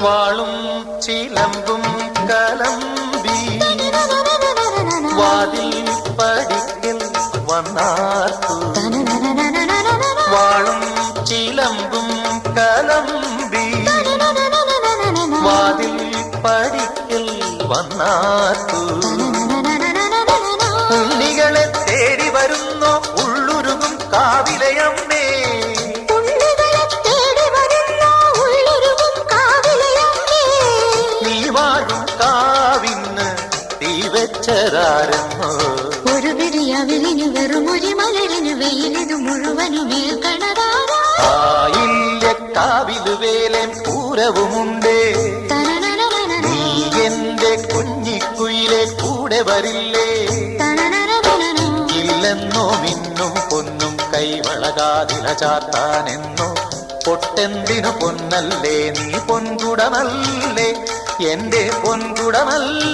വാളും ചിലമ്പും കലമ്പി വാതിൽ പടിക്കൽ വന്നാർത്തു. വാളും ചിലമ്പും കലമ്പി വാതിൽ പടിക്കൽ വന്നാർത്തു. ഉണ്ണികളെ തേടി വരുന്നോ ഉള്ളുരുകും കാവിലയമ്മേ. നീ വാഴും കാവിന്ന് തീ വെച്ചതാരെന്നോ. ഒരു പിരിയവിലിനു വെറും ഒരു മലരിനു വെയിലിനു മുഴുവനുമേ കണതാരാ. കാവിലു വേലൻ പൂരവുമുണ്ടേ. നീ എന്റെ കുഞ്ഞിക്കുയിലെ കൂടെ വരില്ലേ. ഇല്ലെന്നോ മിന്നും പൊന്നും കൈവളകാതില ചാത്താനെന്നോ. പൊട്ടെന്തിനു പൊന്നല്ലേ നീ പൊൻകുടമല്ലേ എന്റെ പൊൻകുടമല്ല.